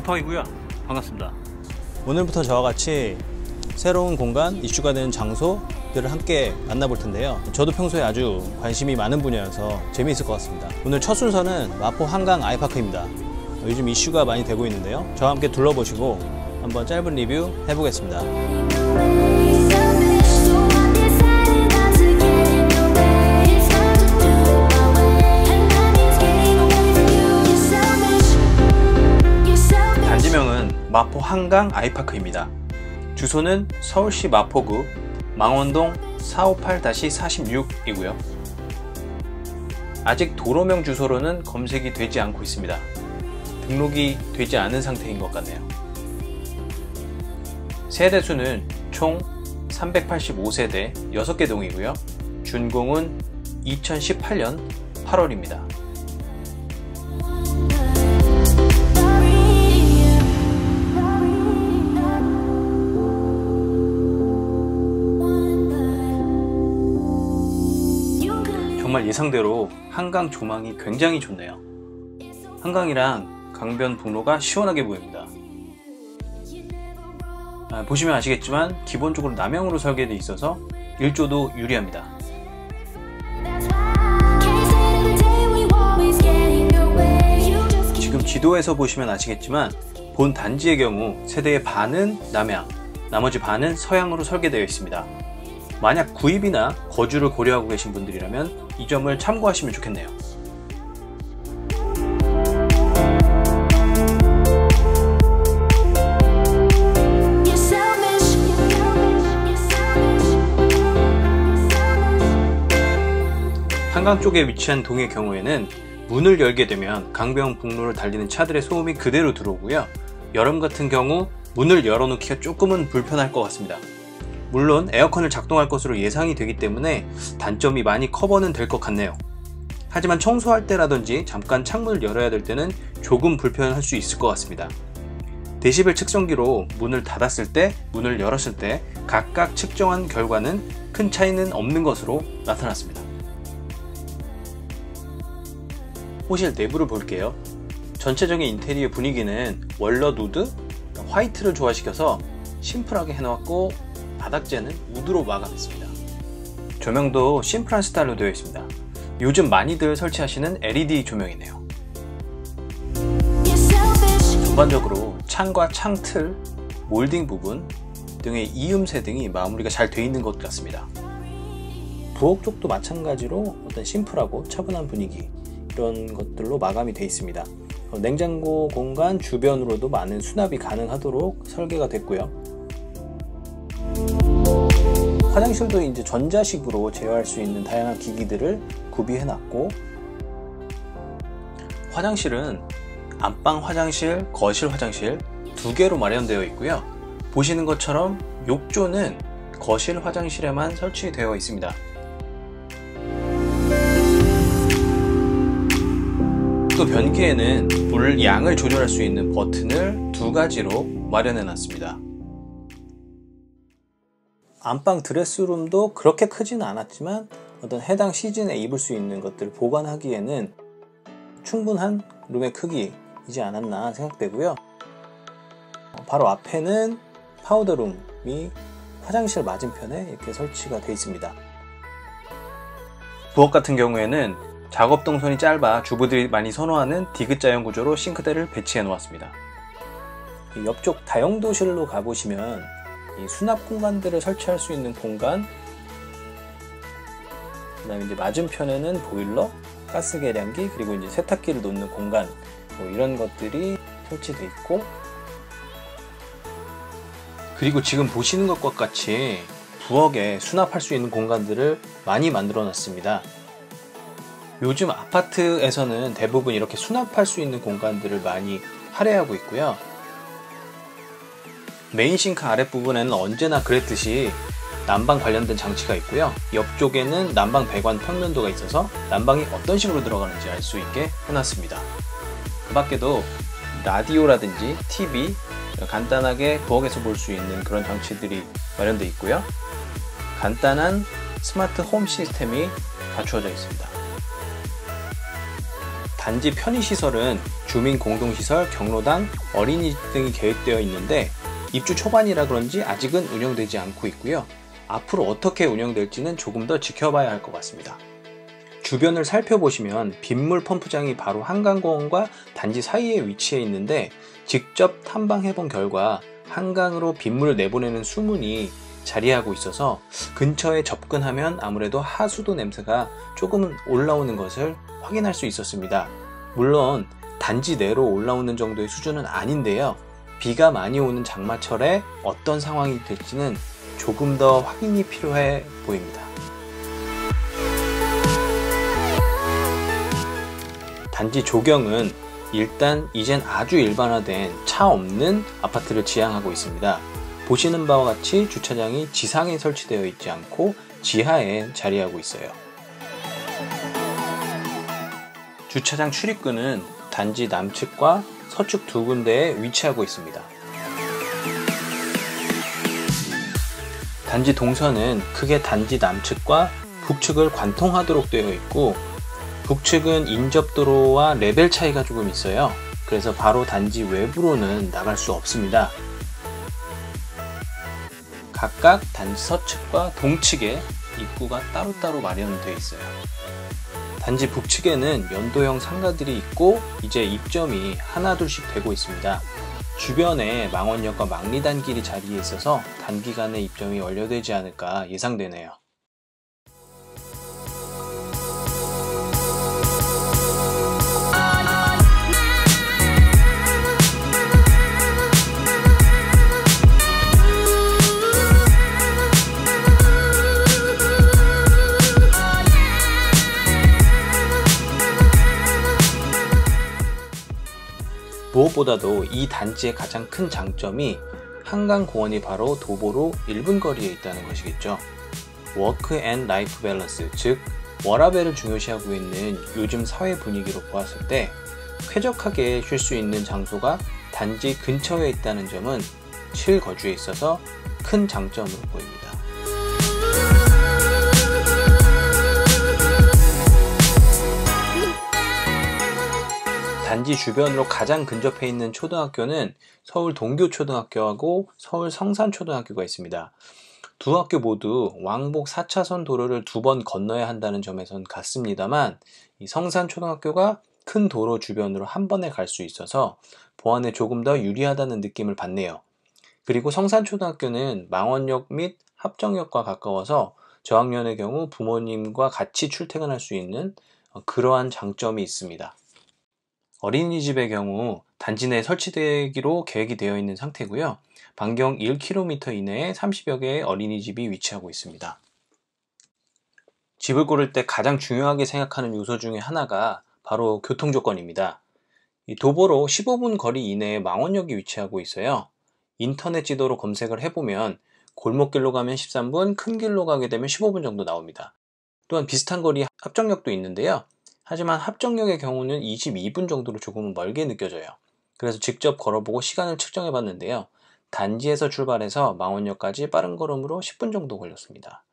곰팡이고요. 반갑습니다. 오늘부터 저와 같이 새로운 공간, 이슈가 되는 장소들을 함께 만나볼 텐데요. 저도 평소에 아주 관심이 많은 분야여서 재미있을 것 같습니다. 오늘 첫 순서는 마포 한강 아이파크입니다. 요즘 이슈가 많이 되고 있는데요. 저와 함께 둘러보시고 한번 짧은 리뷰 해보겠습니다. 단지명은 마포 한강 아이파크입니다. 주소는 서울시 마포구 망원동 458-46이고요. 아직 도로명 주소로는 검색이 되지 않고 있습니다. 등록이 되지 않은 상태인 것 같네요. 세대수는 총 385세대 6개 동이고요. 준공은 2018년 8월입니다. 정말 예상대로 한강 조망이 굉장히 좋네요. 한강이랑 강변북로가 시원하게 보입니다. 보시면 아시겠지만 기본적으로 남향으로 설계되어 있어서 일조도 유리합니다. 지금 지도에서 보시면 아시겠지만 본 단지의 경우 세대의 반은 남향, 나머지 반은 서향으로 설계되어 있습니다. 만약 구입이나 거주를 고려하고 계신 분들이라면 이 점을 참고하시면 좋겠네요. 한강 쪽에 위치한 동의 경우에는 문을 열게 되면 강변북로를 달리는 차들의 소음이 그대로 들어오고요. 여름 같은 경우 문을 열어놓기가 조금은 불편할 것 같습니다. 물론 에어컨을 작동할 것으로 예상이 되기 때문에 단점이 많이 커버는 될 것 같네요. 하지만 청소할 때라든지 잠깐 창문을 열어야 될 때는 조금 불편할 수 있을 것 같습니다. 데시벨 측정기로 문을 닫았을 때, 문을 열었을 때 각각 측정한 결과는 큰 차이는 없는 것으로 나타났습니다. 호실 내부를 볼게요. 전체적인 인테리어 분위기는 월넛 우드, 화이트를 조화시켜서 심플하게 해놓았고 바닥재는 우드로 마감했습니다. 조명도 심플한 스타일로 되어 있습니다. 요즘 많이들 설치하시는 LED 조명이네요. 전반적으로 창과 창틀, 몰딩 부분 등의 이음새 등이 마무리가 잘 되어 있는 것 같습니다. 부엌 쪽도 마찬가지로 어떤 심플하고 차분한 분위기, 이런 것들로 마감이 되어 있습니다. 냉장고 공간 주변으로도 많은 수납이 가능하도록 설계가 됐고요. 화장실도 이제 전자식으로 제어할 수 있는 다양한 기기들을 구비해 놨고, 화장실은 안방 화장실, 거실 화장실 두 개로 마련되어 있고요. 보시는 것처럼 욕조는 거실 화장실에만 설치되어 있습니다. 또 변기에는 물 양을 조절할 수 있는 버튼을 두 가지로 마련해 놨습니다. 안방 드레스룸도 그렇게 크지는 않았지만 어떤 해당 시즌에 입을 수 있는 것들을 보관하기에는 충분한 룸의 크기이지 않았나 생각되고요. 바로 앞에는 파우더룸이 화장실 맞은편에 이렇게 설치가 되어 있습니다. 부엌 같은 경우에는 작업 동선이 짧아 주부들이 많이 선호하는 디귿자형 구조로 싱크대를 배치해 놓았습니다. 옆쪽 다용도실로 가보시면 이 수납 공간들을 설치할 수 있는 공간, 그 다음에 이제 맞은편에는 보일러, 가스 계량기, 그리고 이제 세탁기를 놓는 공간, 이런 것들이 설치되어 있고, 그리고 지금 보시는 것과 같이 부엌에 수납할 수 있는 공간들을 많이 만들어 놨습니다. 요즘 아파트에서는 대부분 이렇게 수납할 수 있는 공간들을 많이 할애하고 있고요. 메인 싱크 아랫부분에는 언제나 그랬듯이 난방 관련된 장치가 있고요. 옆쪽에는 난방 배관 평면도가 있어서 난방이 어떤 식으로 들어가는지 알 수 있게 해놨습니다. 그 밖에도 라디오라든지 TV, 간단하게 부엌에서 볼 수 있는 그런 장치들이 마련되어 있고요. 간단한 스마트 홈 시스템이 갖추어져 있습니다. 단지 편의시설은 주민 공동시설, 경로당, 어린이집 등이 계획되어 있는데 입주 초반이라 그런지 아직은 운영되지 않고 있고요. 앞으로 어떻게 운영될지는 조금 더 지켜봐야 할 것 같습니다. 주변을 살펴보시면 빗물 펌프장이 바로 한강공원과 단지 사이에 위치해 있는데 직접 탐방해본 결과 한강으로 빗물을 내보내는 수문이 자리하고 있어서 근처에 접근하면 아무래도 하수도 냄새가 조금은 올라오는 것을 확인할 수 있었습니다. 물론 단지 내로 올라오는 정도의 수준은 아닌데요. 비가 많이 오는 장마철에 어떤 상황이 될지는 조금 더 확인이 필요해 보입니다. 단지 조경은 일단 이젠 아주 일반화된 차 없는 아파트를 지향하고 있습니다. 보시는 바와 같이 주차장이 지상에 설치되어 있지 않고 지하에 자리하고 있어요. 주차장 출입구는 단지 남측과 서측 두 군데에 위치하고 있습니다. 단지 동선은 크게 단지 남측과 북측을 관통하도록 되어 있고 북측은 인접도로와 레벨 차이가 조금 있어요. 그래서 바로 단지 외부로는 나갈 수 없습니다. 각각 단지 서측과 동측에 입구가 따로따로 마련되어 있어요. 단지 북측에는 연도형 상가들이 있고 이제 입점이 하나둘씩 되고 있습니다. 주변에 망원역과 망리단길이 자리해 있어서 단기간에 입점이 완료되지 않을까 예상되네요. 무엇보다도 이 단지의 가장 큰 장점이 한강공원이 바로 도보로 1분 거리에 있다는 것이겠죠. 워크 앤 라이프 밸런스, 즉 워라밸을 중요시하고 있는 요즘 사회 분위기로 보았을 때 쾌적하게 쉴 수 있는 장소가 단지 근처에 있다는 점은 실거주에 있어서 큰 장점으로 보입니다. 단지 주변으로 가장 근접해 있는 초등학교는 서울 동교초등학교하고 서울 성산초등학교가 있습니다. 두 학교 모두 왕복 4차선 도로를 2번 건너야 한다는 점에선 같습니다만 이 성산초등학교가 큰 도로 주변으로 한 번에 갈 수 있어서 보안에 조금 더 유리하다는 느낌을 받네요. 그리고 성산초등학교는 망원역 및 합정역과 가까워서 저학년의 경우 부모님과 같이 출퇴근할 수 있는 그러한 장점이 있습니다. 어린이집의 경우 단지 내에 설치되기로 계획이 되어 있는 상태고요. 반경 1km 이내에 30여 개의 어린이집이 위치하고 있습니다. 집을 고를 때 가장 중요하게 생각하는 요소 중에 하나가 바로 교통조건입니다. 이 도보로 15분 거리 이내에 망원역이 위치하고 있어요. 인터넷 지도로 검색을 해보면 골목길로 가면 13분, 큰 길로 가게 되면 15분 정도 나옵니다. 또한 비슷한 거리 합정역도 있는데요. 하지만 합정역의 경우는 22분 정도로 조금은 멀게 느껴져요. 그래서 직접 걸어보고 시간을 측정해 봤는데요. 단지에서 출발해서 망원역까지 빠른 걸음으로 10분 정도 걸렸습니다.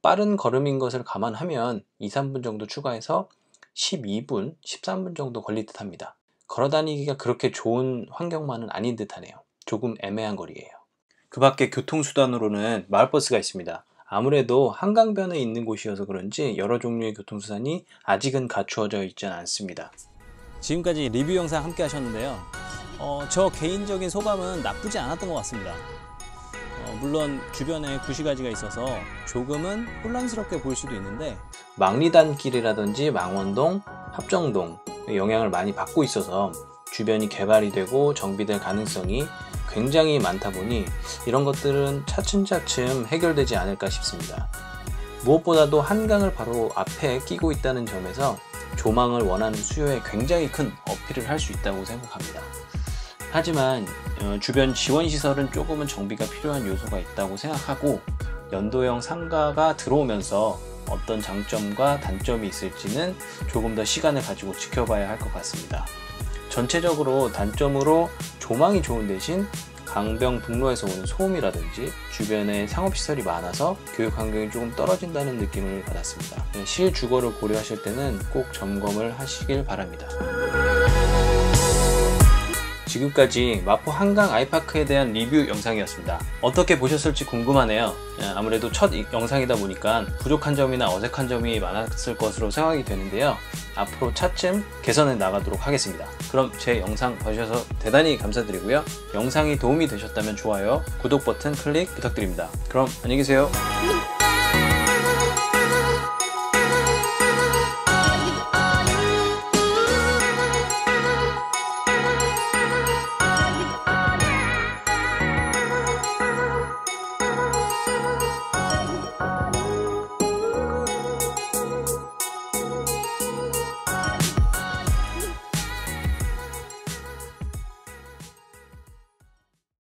빠른 걸음인 것을 감안하면 2, 3분 정도 추가해서 12분, 13분 정도 걸릴 듯 합니다. 걸어다니기가 그렇게 좋은 환경만은 아닌 듯 하네요. 조금 애매한 거리예요. 그 밖에 교통수단으로는 마을버스가 있습니다. 아무래도 한강변에 있는 곳이어서 그런지 여러 종류의 교통수단이 아직은 갖추어져 있지는 않습니다. 지금까지 리뷰 영상 함께 하셨는데요. 저 개인적인 소감은 나쁘지 않았던 것 같습니다. 물론 주변에 구시가지가 있어서 조금은 혼란스럽게 보일 수도 있는데 망리단길이라든지 망원동, 합정동 영향을 많이 받고 있어서 주변이 개발이 되고 정비될 가능성이 굉장히 많다 보니 이런 것들은 차츰차츰 해결되지 않을까 싶습니다. 무엇보다도 한강을 바로 앞에 끼고 있다는 점에서 조망을 원하는 수요에 굉장히 큰 어필을 할 수 있다고 생각합니다. 하지만 주변 지원시설은 조금은 정비가 필요한 요소가 있다고 생각하고 연도형 상가가 들어오면서 어떤 장점과 단점이 있을지는 조금 더 시간을 가지고 지켜봐야 할 것 같습니다. 전체적으로 단점으로 조망이 좋은 대신 강병북로에서 오는 소음이라든지 주변에 상업시설이 많아서 교육 환경이 조금 떨어진다는 느낌을 받았습니다. 실주거를 고려하실 때는 꼭 점검을 하시길 바랍니다. 지금까지 마포 한강 아이파크에 대한 리뷰 영상이었습니다. 어떻게 보셨을지 궁금하네요. 아무래도 첫 영상이다 보니까 부족한 점이나 어색한 점이 많았을 것으로 생각이 되는데요. 앞으로 차츰 개선해 나가도록 하겠습니다. 그럼 제 영상 봐주셔서 대단히 감사드리고요. 영상이 도움이 되셨다면 좋아요, 구독 버튼 클릭 부탁드립니다. 그럼 안녕히 계세요.